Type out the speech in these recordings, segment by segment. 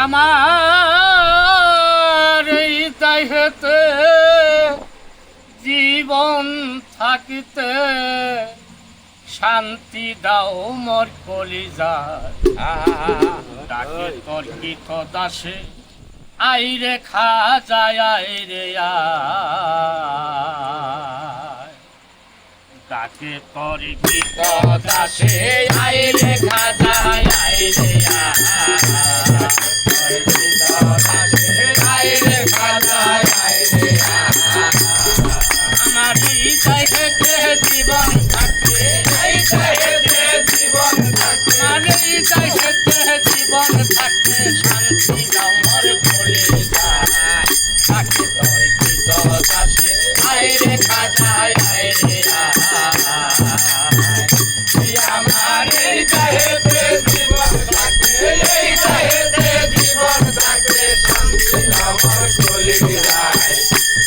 আমার এই দেহেতে জীবন থাকিতে শান্তি দাও মোর কলিজায় ডাকে তর্কিত দাসে আইরে খাজায় আইরে ডাকে তর্কিত দাসে আইরে খাজায় আইরে আমার এই দেহেতে জীবন থাকে এই দেহেতে জীবন থাকে আমার এই দেহেতে জীবন থাকে শান্তি দাও মোর কলিজায় ডাকে তর্কিত দাসে আইরে খাজায় আইরে আমার এই দেহেতে জীবন থাকে এই দেহেতে জীবন থাকে শান্তি দাও মোর কলিজায়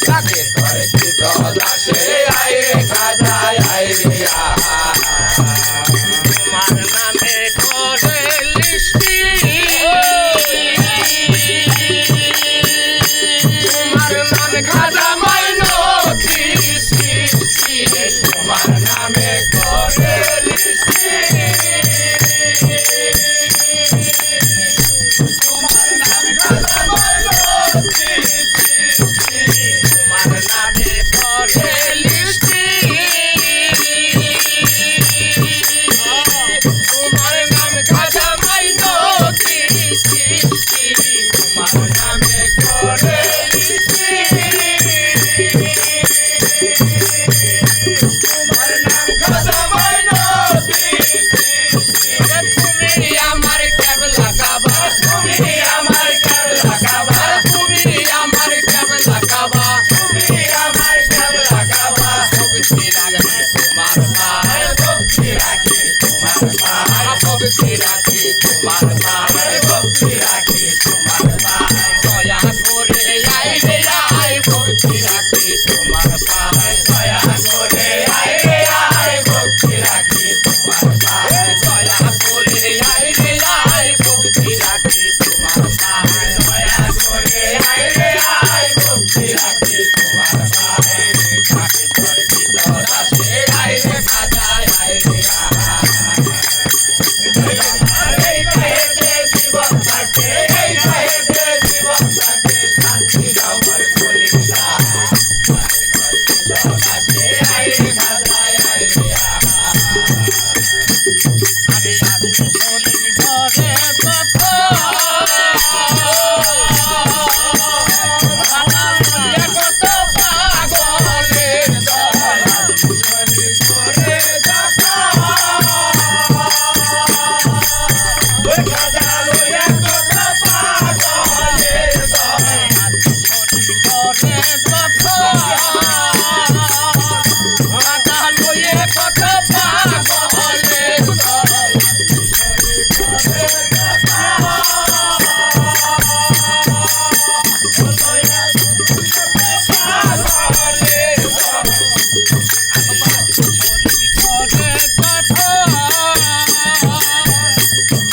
ডাকে তর্কিত দাসে আইরে খাজায় আইরে তোমার নামে করে লিস্টি তোমার নামে খাজা মাইনতি সৃষ্টি তোমার নামে করে লিস্টি তোমার নামে খাজা মাইনতি তোমার নামে করে লিস্টি তোমার নাম খাজা মাইনতি সৃষ্টি তোমার নামে করে লিস্টি তোমার নাম খাজা মাইনতি তুমি আমার কেবলা কাবা তুমি আমার কেবলা কাবা তুমি আমার কেবলা কাবা তুমি আমার কেবলা কাবা ভক্তি রাখি তোমার পায়ে ভক্তি রাখি তোমার পায়ে ভক্তি রাখি তোমার পায়ে ভক্তি রাখি তোমার পায়ে দয়া করে আইরে আয় ভক্তি রাখি তোমার পায়ে দয়া করে আইরে আয় ভক্তি রাখি তোমার পায়ে দয়া করে আইরে আয় ভক্তি রাখি তোমার পায়ে দয়া করে আইরে আয় ভক্তি রাখি তোমার পায়ে ডাকে তর্কিত দাসে আইরে খাজায় আইরে এই দেহেতে জীবন থাকে এই দেহেতে জীবন থাকে শান্তি দাও মোর কলিজায় ডাকে তর্কিত দাসে আইরে খাজায় আইরে আরে আদি শরীর ঘরে কথা কত পাগলের দল শরীর ঘরে কথা ওই খাজা লইয়া কত পাগলের দল শরীর ঘরে কথা খাজা লইয়া কত পাগলের দল শরীর ঘরে কথা লইয়া পাগলের দল শরীর ঘরে কথা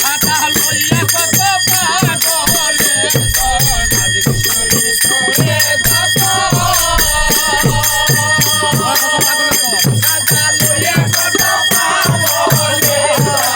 খাজা লইয়া কত পাগলের দল শরীর ঘরে কথা খাজা লইয়া কত পাগলের দল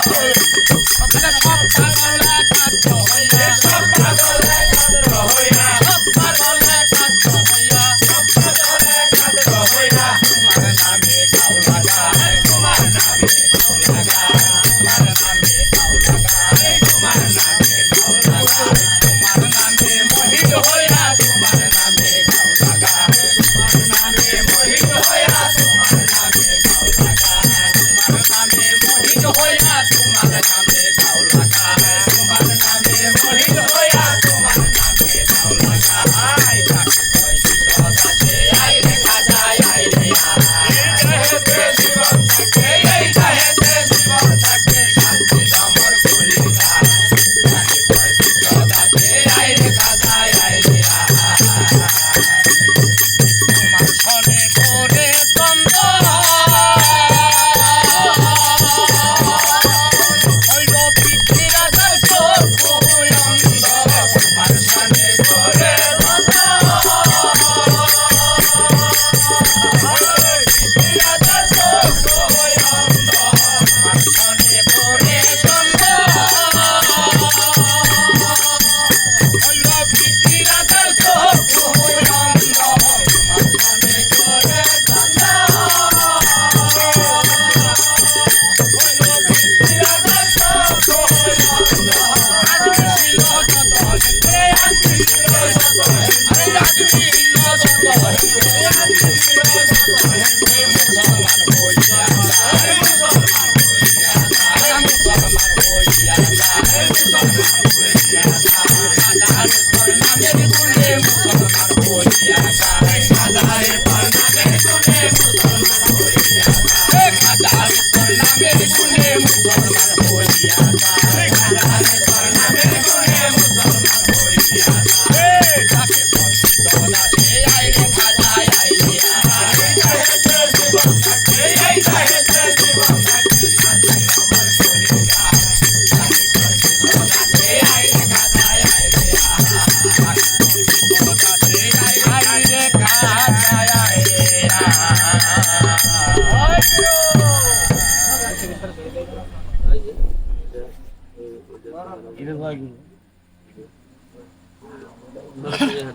সব পাগলে কাত হইয়া সব পাগলে কাত হইয়া সব পাগলে কাত হইয়া সব পাগলে কাত হইয়া তোমার নামে গাও লাগায় তোমার নামে গাও লাগায় তোমার নামে গাও লাগায় তোমার নামে গাও লাগায় তোমার নামে মোহিত হইয়া তোমার নামে গাও লাগায় তোমার নামে মোহিত হইয়া তোমার নামে গাও লাগায় তোমার নামে মোহিত হইয়া তোমার নামে গাও লাগায় তোমার নামে মোহিত হইয়া তোমার নামে গাও লাগায় ডাকে তর্কিত দাসে আইরে খাজায় আইরে এই দেহেতে জীবন থাকে এই দেহেতে জীবন থাকে শান্তি দাও মোর কলিজায় ডাকে তর্কিত দাসে আইরে খাজায় আইরে তোমার সনে করে দ্বন্দ্ব হইল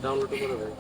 ডাউনলোড করে দেয়।